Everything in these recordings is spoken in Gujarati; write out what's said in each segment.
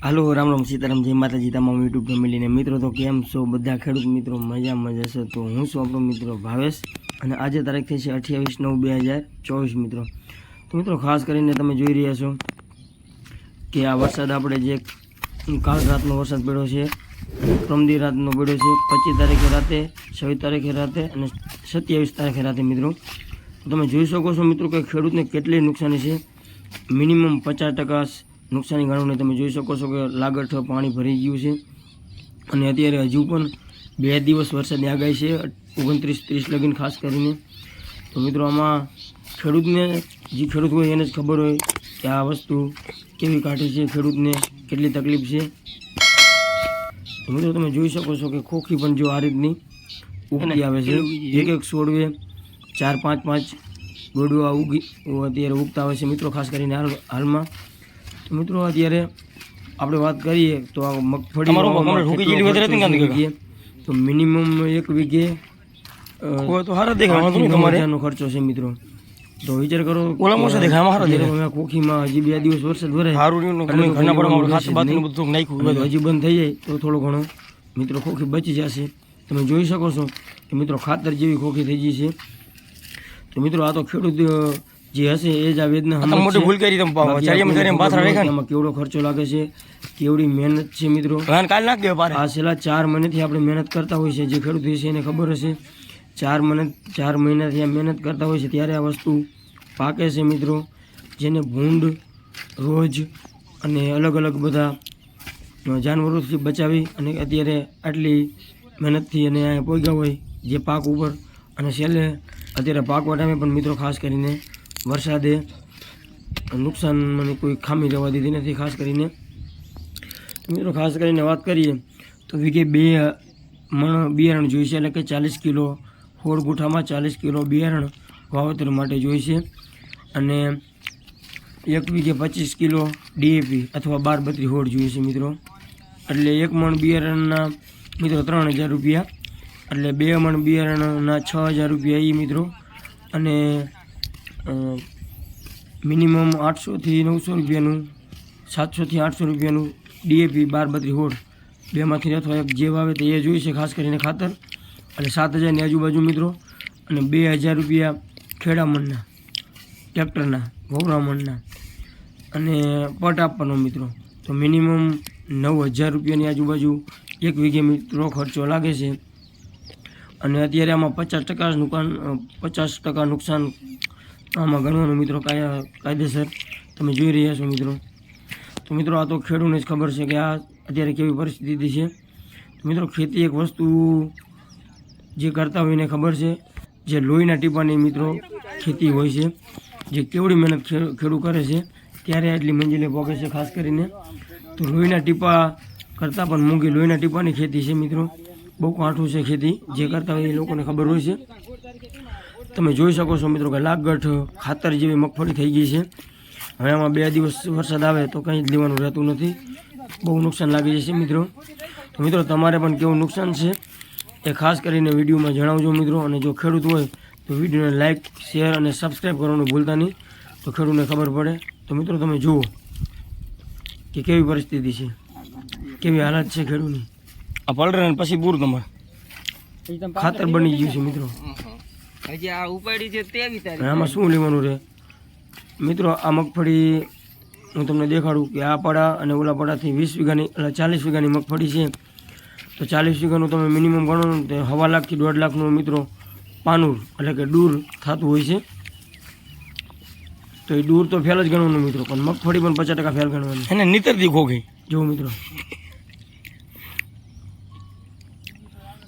હાલો રામ રામ સીતારામ જય માતાજી તમામ યુટ્યુબ ફેમિલીને મિત્રો તો કેમ છો બધા ખેડૂત મિત્રો મજામાં જશો તો હું છું આપણો મિત્રો ભાવેશ અને આજે તારીખ થઈ છે 28/9/2024 મિત્રો તો મિત્રો ખાસ કરીને તમે જોઈ રહ્યા છો કે આ વરસાદ આપણે જે કાલ રાતનો વરસાદ પડ્યો છે પ્રમદી રાતનો પડ્યો છે 25 તારીખે રાતે 26 તારીખે રાતે અને 27 તારીખે રાતે મિત્રો તમે જોઈ શકો છો મિત્રો કે ખેડૂતને કેટલી નુકસાની છે મિનિમમ 50% નુકસાની ગણોને તમે જોઈ શકો છો કે લાગઠ પાણી ભરી ગયું છે અને અત્યારે હજુ પણ 2 દિવસ વરસાદની આગાહી છે 29-30 લગીન ખાસ કરીને તો મિત્રો આમાં ખેડૂતને જે ખેડૂત હોય એને જ ખબર હોય કે આ વસ્તુ કેવી કાઢી છે ખેડૂતને કેટલી તકલીફ છે તો મિત્રો તમે જોઈ શકો છો કે ખોખી પણ જો આ રીતની ઉગતી આવે છે એક છોડવે 4-5 ગોળું અત્યારે ઉગતા આવે છે મિત્રો ખાસ કરીને હાલમાં તો મિત્રો અત્યારે આપણે વાત કરીએ તો આ મગફળી તો મિનિમમ 1 વીઘે તમારેનો ખર્ચો છે મિત્રો તો વિચાર કરો ખોખીમાં હજી 2 દિવસ વરસાદ ભરાય હજી બંધ થઈ જાય તો થોડો ઘણો મિત્રો ખોખી બચી જશે તમે જોઈ શકો છો કે મિત્રો ખાતર જેવી ખોખી થઈ ગઈ છે તો મિત્રો આ તો ખેડૂત જે હશે એ જ આ વેદના મોટી ભૂલ કરી એમાં કેવડો ખર્ચો લાગે છે કેવડી મહેનત છે મિત્રો આ છેલ્લા 4 મહિનાથી આપણે મહેનત કરતા હોય છે જે ખેડૂત છે એને ખબર હશે 4 મહિનાથી આ મહેનત કરતા હોય છે ત્યારે આ વસ્તુ પાકે છે મિત્રો જેને ભૂંડ રોજ અને અલગ અલગ બધા જાનવરોથી બચાવી અને અત્યારે આટલી મહેનતથી અને પહોંચ્યા હોય જે પાક ઉપર અને છેલ્લે અત્યારે પાકવા ટાઈમે પણ મિત્રો ખાસ કરીને વરસાદે નુકસાન મને કોઈ ખામી રહેવા દીધી નથી ખાસ કરીને મિત્રો ખાસ કરીને વાત કરીએ તો વીઘે 2 મણ બિયારણ જોઈશે એટલે કે 40 કિલો હોળ ગુઠામાં 40 કિલો બિયારણ વાવેતર માટે જોઈશે અને 1 વીઘે 25 કિલો ડીએપી અથવા 12-32 હોળ જોઈશે મિત્રો એટલે 1 મણ બિયારણના મિત્રો 3000 રૂપિયા એટલે 2 મણ બિયારણના 6000 રૂપિયા એ મિત્રો અને મિનિમમ 800થી 900 રૂપિયાનું 700થી 800 રૂપિયાનું ડીએપી 12-32 હોળ બેમાંથી અથવા એક જે વાવે તે એ જોઈશે ખાસ કરીને ખાતર અને 7000ની આજુબાજુ મિત્રો અને 2000 રૂપિયા ખેડામણના ટ્રેક્ટરના વવરામણના અને પટ આપવાનો મિત્રો તો મિનિમમ 9000 રૂપિયાની આજુબાજુ 1 વીઘે મિત્રો ખર્ચો લાગે છે અને અત્યારે આમાં 50% નુકસાન આમાં ગણવાનું મિત્રો કાયદેસર તમે જોઈ રહ્યા છો મિત્રો તો મિત્રો આ તો ખેડૂતને જ ખબર છે કે આ અત્યારે કેવી પરિસ્થિતિ છે તો મિત્રો ખેતી એક વસ્તુ જે કરતા હોય એને ખબર છે જે લોહીના ટીપાની મિત્રો ખેતી હોય છે જે કેવડી મહેનત ખેડૂત કરે છે ત્યારે આટલી મંજિલે પહોંચે છે ખાસ કરીને તો લોહીના ટીપા કરતાં પણ મોંઘી લોહીના ટીપાની ખેતી છે મિત્રો બહુ કાઠું છે ખેતી જે કરતા હોય એ લોકોને ખબર હોય છે તમે જોઈ શકો છો મિત્રો કે લાગઠ ખાતર જેવી મગફળી થઈ ગઈ છે હવે આમાં 2 દિવસ વરસાદ આવે તો કંઈ જ લેવાનું રહેતું નથી બહુ નુકસાન લાગી જશે મિત્રો તો મિત્રો તમારે પણ કેવું નુકસાન છે એ ખાસ કરીને વિડીયોમાં જણાવજો મિત્રો અને જો ખેડૂત હોય તો વિડીયોને લાઇક શેર અને સબસ્ક્રાઈબ કરવાનું ભૂલતા નહીં તો ખેડૂતને ખબર પડે તો મિત્રો તમે જુઓ કે કેવી પરિસ્થિતિ છે કેવી હાલત છે ખેડૂતની આ પલરે પછી પૂરું તમારે ખાતર બની ગયું છે મિત્રો હજી આ ઉપાડી છે 23 તારીખ આમાં શું લેવાનું રહે મિત્રો આ મગફળી હું તમને દેખાડું કે આ પડા અને ઓલા પડાથી 20 વીઘાની એટલે 40 વીઘાની મગફળી છે તો 40 વીઘાનું તમે મિનિમમ ગણો તો 1.5 લાખથી 1.5 લાખનું મિત્રો પાનુર એટલે કે દૂર થતું હોય છે તો એ દૂર તો ફેલ જ ગણવાનું મિત્રો પણ મગફળી પણ 50% ફેલ ગણવાની એને નીતરથી ખોખી જો મિત્રો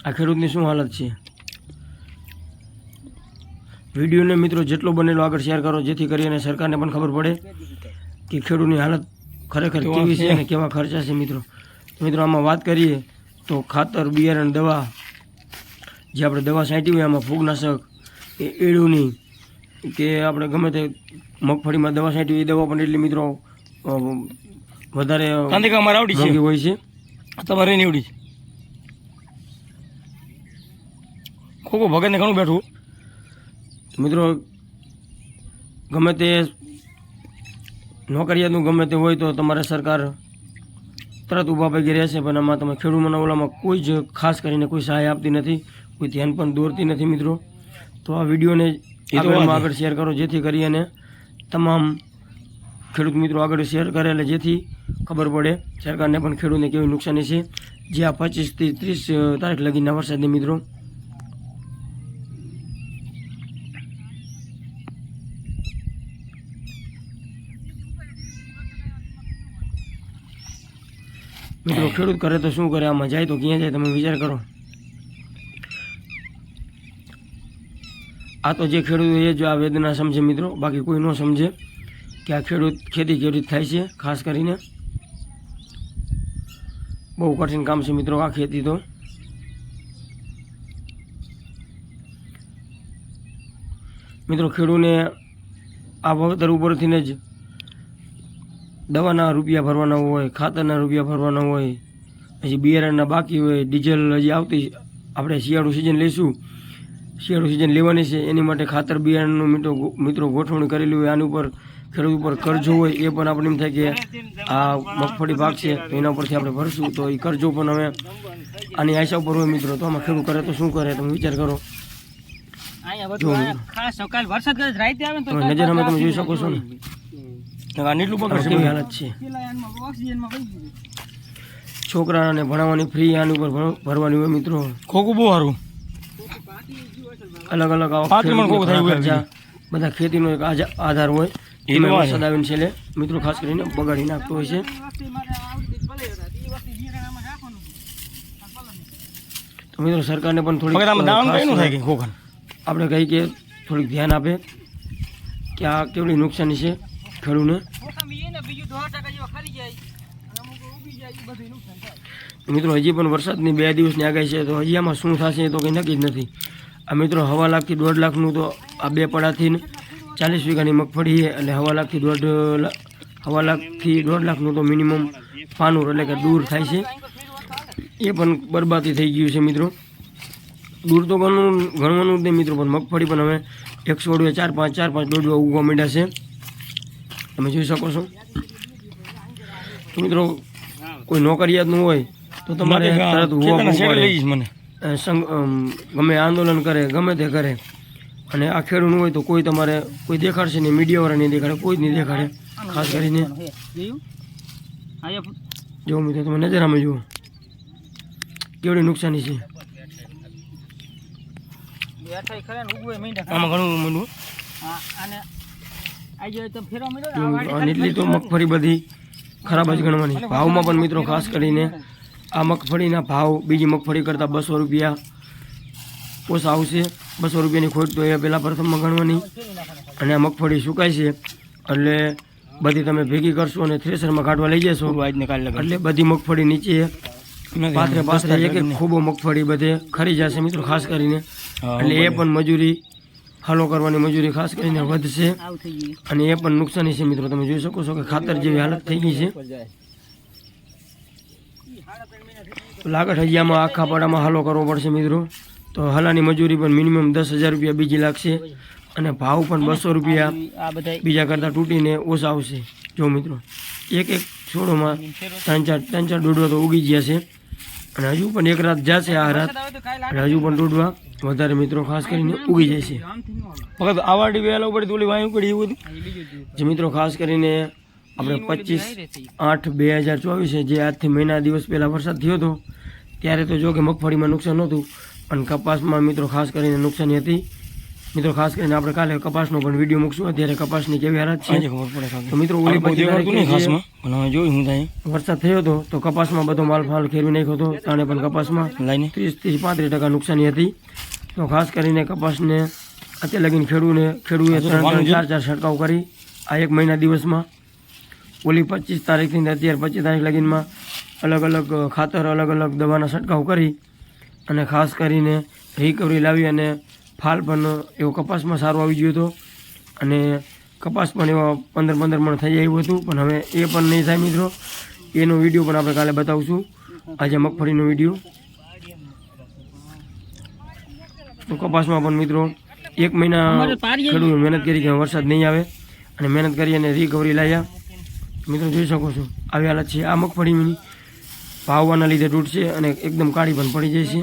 આ ખેડૂતની શું હાલત છે વિડીયોને મિત્રો જેટલો બનેલો આગળ શેર કરો જેથી કરીને સરકારને પણ ખબર પડે કે ખેડૂતની હાલત ખરેખર કેવી છે અને કેવા ખર્ચા છે મિત્રો મિત્રો આમાં વાત કરીએ તો ખાતર બિયારણ દવા જે આપણે દવા છાંટી હોય આમાં ફૂગનાશક એ એળુની કે આપણે ગમે તે મગફળીમાં દવા છાંટી હોય એ દવા પણ એટલી મિત્રો વધારે મોંઘી હોય છે તમારે નીવડી ખોખો ભગતને ઘણું બેઠું મિત્રો ગમે તે નોકરિયાતનું ગમે તે હોય તો તમારે સરકાર તરત ઊભા પગે રહેશે, પણ આમાં તમે ખેડૂતોના ઓલામાં કોઈ જ ખાસ કરીને કોઈ સહાય આપતી નથી, કોઈ ધ્યાન પણ દોરતી નથી મિત્રો. તો આ વિડીયોને આગળ શેર કરો, જેથી કરી અને તમામ ખેડૂત મિત્રો આગળ શેર કરે, એટલે જેથી ખબર પડે સરકારને પણ ખેડૂતને કેવી નુકસાની છે જે આ 25 થી 30 તારીખ લગીના વરસાદની મિત્રો. મિત્રો ખેડૂત કરે તો શું કરે, આમાં જાય તો ક્યાં જાય, તમે વિચાર કરો. આ તો જે ખેડૂત એ જ આ વેદના સમજે મિત્રો, બાકી કોઈ ન સમજે કે આ ખેડૂત ખેતી કેવી રીતે થાય છે. ખાસ કરીને બહુ કઠિન કામ છે મિત્રો આ ખેતી. તો મિત્રો ખેડૂતને આ વળતર ઉપરથી જ દવાના રૂપિયા ભરવાના હોય, ખાતરના રૂપિયા ભરવાના હોય, પછી બિયારણના બાકી હોય, ડીઝલ હજી આવતી, આપણે શિયાળુ સિઝન લઈશું, શિયાળુ સિઝન લેવાની છે, એની માટે ખાતર બિયારણનું મિત્રો ગોઠવણી કરેલી હોય. આની ઉપર ખેડૂત ઉપર કરજો હોય, એ પણ આપણે એમ થાય કે આ મગફળી પાક છે તો એના પરથી આપણે ભરશું, તો એ કરજો પણ હવે આની આશા ઉપર હોય મિત્રો. તો આમાં ખેડૂત કરે તો શું કરે, તમે વિચાર કરો. નજર અમે તમે જોઈ શકો છો ને કેવી હાલત છે. છોકરાને ભણાવવાની ફ્રી આની ઉપર ભરવાની હોય મિત્રો. ખોખું બહુ સારું. અલગ અલગ બધા ખેતીનો એક આધાર હોય, એમાં વરસાદ આવીને છેલ્લે મિત્રો ખાસ કરીને બગાડી નાખતો હોય છે. તો મિત્રો સરકારને પણ થોડીક આપણે કહીએ કે થોડીક ધ્યાન આપે કે આ કેવડી નુકસાની છે ખેડૂતને. મિત્રો હજી પણ વરસાદની 2 દિવસની આગાહી છે, તો હજી આમાં શું થશે તો કંઈ નક્કી જ નથી. આ મિત્રો 1.5 લાખથી 1.5 લાખનું તો આ 2 પડાથી 40 વીઘાની મગફળી છે, એટલે 1.5 લાખથી 1.5 લાખનું તો મિનિમમ પાનૂર એટલે કે દૂર થાય છે. એ પણ બરબાદી થઈ ગયું છે મિત્રો. દૂર તો ગણવાનું જ નહીં મિત્રો, પણ મગફળી પણ હવે 100 4-5 દોડવા ઉગવા માંડ્યા છે, તમે જોઈ શકો છો. તો મિત્રો કોઈ નોકરિયાતનું હોય તો તમારે તરત ગમે આંદોલન કરે, ગમે તે કરે, અને આ ખેડૂત હોય તો કોઈ તમારે કોઈ દેખાડશે નહીં, મીડિયાવાળા નહીં દેખાડે, કોઈ જ નહીં દેખાડે. ખાસ કરીને જો મિત્રો તમે નજરામાં જુઓ કેવડી નુકસાની છે. આમાં ઘણું માંડવું એટલી તો મગફળી બધી ખરાબ જ ગણવાની. ભાવમાં પણ મિત્રો ખાસ કરીને આ મગફળીના ભાવ બીજી મગફળી કરતાં 200 રૂપિયા ઓછા આવશે. 200 રૂપિયાની ખોટ તો એ પહેલાં પ્રથમમાં ગણવાની. અને આ મગફળી સુકાય છે એટલે બધી તમે ભેગી કરશો અને થ્રેસરમાં કાઢવા લઈ જશો એટલે બધી મગફળી નીચે પાથરે એક ખૂબો મગફળી બધે ખરી જશે મિત્રો. ખાસ કરીને એટલે એ પણ મજૂરી હાલો કરવાની મજૂરી ખાસ કરીને વધશે, અને એ પણ નુકસાની છે મિત્રો. તમે જોઈ શકો છો કે ખાતર જેવી હાલત થઈ ગઈ છે. લાગત હજી આમાં આખા પાડામાં હાલો કરવો પડશે મિત્રો. તો હલાની મજૂરી પણ મિનિમમ 10,000 રૂપિયા બીજી લાગશે, અને ભાવ પણ 200 રૂપિયા બીજા કરતાં તૂટીને ઓછા આવશે. જો મિત્રો એક છોડોમાં 3-4 દોડવા તો ઉગી ગયા છે, અને હજુ પણ એક રાત જશે આ રાત, અને હજુ પણ દોડવા વધારે મિત્રો ખાસ કરીને ઉગી જાય છે. ફક્ત આવાડી વહેલા ઉપર ઓલી વાયુ પડી એવું બધું જે મિત્રો ખાસ કરીને આપણે 25/8/2024 જે આજથી મહિના દિવસ પહેલાં વરસાદ થયો હતો ત્યારે તો જો કે મગફળીમાં નુકસાન નહોતું, પણ કપાસમાં મિત્રો ખાસ કરીને નુકસાની હતી. મિત્રો ખાસ કરીને આપણે કાલે કપાસનો પણ વિડીયો મૂકશું, અત્યારે કપાસની કેવી હાલત છે. તો મિત્રો ઓલી વરસાદ થયો હતો તો કપાસમાં બધો માલ ખેરવી નાખ્યો હતો, તાણે પણ કપાસમાં 30-35% નુકસાની હતી. તો ખાસ કરીને કપાસને અત્યારે લગીને ખેડૂતે 3-4 છંટકાવ કરી આ 1 મહિના દિવસમાં. ઓલી 25 તારીખથી અત્યારે 25 તારીખ લગીનમાં અલગ અલગ ખાતર, અલગ અલગ દવાના છંટકાવ કરી અને ખાસ કરીને રિકવરી લાવી, અને ફાલ પણ એવો કપાસમાં સારો આવી ગયો હતો, અને કપાસ પણ એવા 15-15 મણ થઈ આવ્યું હતું. પણ હવે એ પણ નહીં થાય મિત્રો. એનો વિડીયો પણ આપણે કાલે બતાવશું, આજે મગફળીનો વિડીયો. તો કપાસમાં પણ મિત્રો 1 મહિના ખેડૂતો મહેનત કરી કે વરસાદ નહીં આવે, અને મહેનત કરી અને રિકવરી લાવ્યા. મિત્રો જોઈ શકો છો આવી હાલત છે. આ મગફળીની ભાવવાના લીધે તૂટશે અને એકદમ કાળી પણ પડી જાય છે.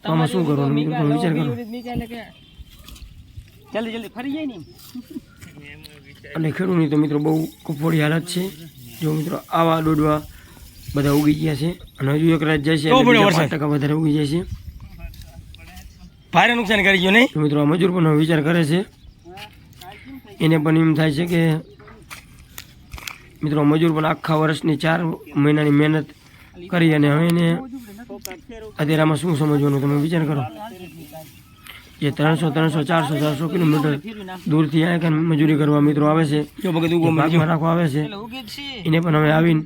તો આમાં શું કરવાનું મિત્રો થોડો વિચાર કરો. જલ્દી ફરી જાય ને. અને ખેડૂતની તો મિત્રો બહુ કફોડી હાલત છે. જો મિત્રો આવા દોડવા બધા ઉગી ગયા છે અને હજુ એક રાત જાય છે એટલે બીજા 5% વધારે ઉગી જાય છે. ભારે નુકસાન કરી ગયો નહીં. તો મિત્રો આ મજૂર પણ હવે વિચાર કરે છે. એને પણ એમ થાય છે કે મિત્રો મજૂર પણ આખા વર્ષની 4 મહિનાની મહેનત કરી અને હવે એને અત્યારે આમાં શું સમજવાનું તમે વિચાર કરો. જે 300 400 કિલોમીટર દૂરથી અહીંયા કાન મજૂરી કરવા મિત્રો આવે છે, ભાગમાં રાખવા આવે છે, એને પણ હવે આવીને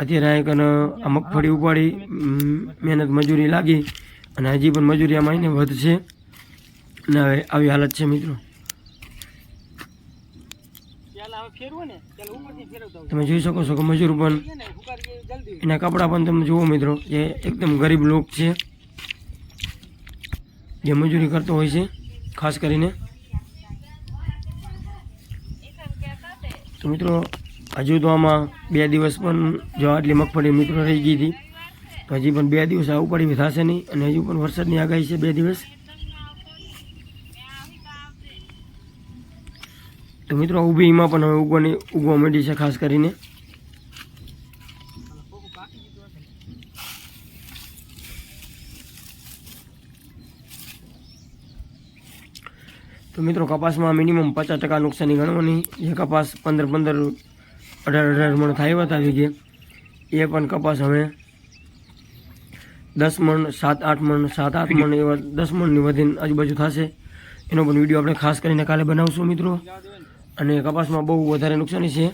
અત્યારે અહીંયા કાન આ મગફળી ઉપાડી મહેનત મજૂરી લાગી અને હજી પણ મજૂરી આમાં એને વધશે અને હવે આવી હાલત છે મિત્રો. તમે જોઈ શકો છો કે મજૂર પણ એના કપડાં પણ તમે જુઓ મિત્રો, જે એકદમ ગરીબ લોક છે જે મજૂરી કરતો હોય છે ખાસ કરીને. તો મિત્રો હજુ તો આમાં 2 દિવસ પણ જો આટલી મગફળી મિત્રો રહી ગઈ હતી તો હજી પણ 2 દિવસ આ ઉપાડી થશે નહીં અને હજુ પણ વરસાદની આગાહી છે 2 દિવસ. તો મિત્રો ઊભીમાં પણ હવે ઉગવા માંડી છે ખાસ કરીને. તો મિત્રો કપાસમાં મિનિમમ 50% નુકસાની ગણવાની. જે કપાસ 15 18 મણ થાય હતા વીઘે એ પણ કપાસ હવે 10 મણ 7-8 મણ 7-8 મણ એવા 10 મણની વધીને આજુબાજુ થશે. એનો પણ વિડીયો આપણે ખાસ કરીને કાલે બનાવશું મિત્રો. અને કપાસમાં બહુ વધારે નુકસાની છે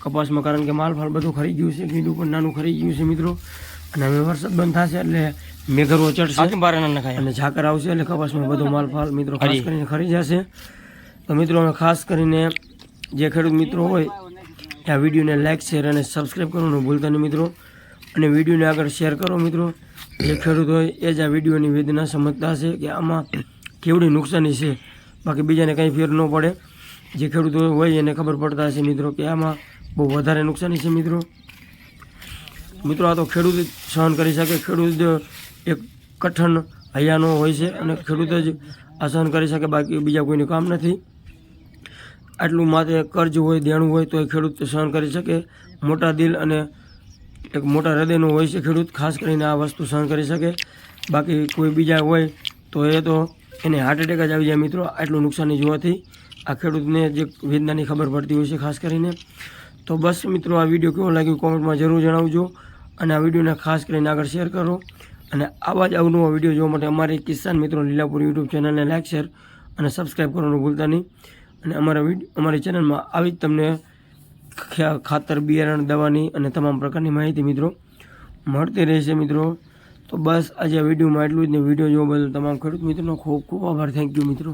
કપાસમાં, કારણ કે માલફાલ બધું ખરી ગયું છે, ભીંડું પણ નાનું ખરી ગયું છે મિત્રો. અને હવે વરસાદ બંધ થશે એટલે મેઘરો ચડશે અને ઝાકર આવશે એટલે કપાસમાં બધો માલફાલ મિત્રો ખાસ કરીને ખરી જશે. તો મિત્રો ખાસ કરીને જે ખેડૂત મિત્રો હોય આ વિડીયોને લાઇક શેર અને સબસ્ક્રાઈબ કરવાનું ભૂલતા નહીં મિત્રો. અને વિડીયોને આગળ શેર કરો મિત્રો. જે ખેડૂત હોય એ જ આ વિડીયોની વેદના સમજતા હશે કે આમાં કેવડી નુકસાની છે, બાકી બીજાને કંઈ ફેર ન પડે. જે ખેડૂતો હોય એને ખબર પડતા હશે મિત્રો કે આમાં બહુ વધારે નુકસાની છે મિત્રો. મિત્રો આ તો ખેડૂત જ સહન કરી શકે. ખેડૂત એક કઠણ હૈયાનો હોય છે અને ખેડૂત જ આ સહન કરી શકે, બાકી બીજા કોઈનું કામ નથી. આટલું માથે કર્જ હોય દેણું હોય તો એ ખેડૂત સહન કરી શકે. મોટા દિલ અને એક મોટા હૃદયનું હોય છે ખેડૂત, ખાસ કરીને આ વસ્તુ સહન કરી શકે. બાકી કોઈ બીજા હોય તો એ તો એને હાર્ટ એટેક જ આવી જાય મિત્રો આટલું નુકસાની જોવાથી. આ ખેડૂતને જે વેદનાની ખબર પડતી હોય છે ખાસ કરીને. તો બસ મિત્રો આ વિડીયો કેવો લાગ્યો કોમેન્ટમાં જરૂર જણાવજો અને આ વિડીયોને ખાસ કરીને આગળ શેર કરો. અને આવા જ અવનવા વિડીયો જોવા માટે અમારી કિસાન મિત્રો લીલાપુર યુટ્યુબ ચેનલને લાઇક શેર અને સબસ્ક્રાઈબ કરવાનું ભૂલતા નહીં. અને અમારી ચેનલમાં આવી જ તમને ખાતર બિયારણ દવાની અને તમામ પ્રકારની માહિતી મિત્રો મળતી રહેશે મિત્રો. તો બસ આજે આ વિડીયોમાં એટલું જ ને. વિડીયો જોવા બદલ તમામ ખેડૂત મિત્રોનો ખૂબ ખૂબ આભાર. થેન્ક યુ મિત્રો.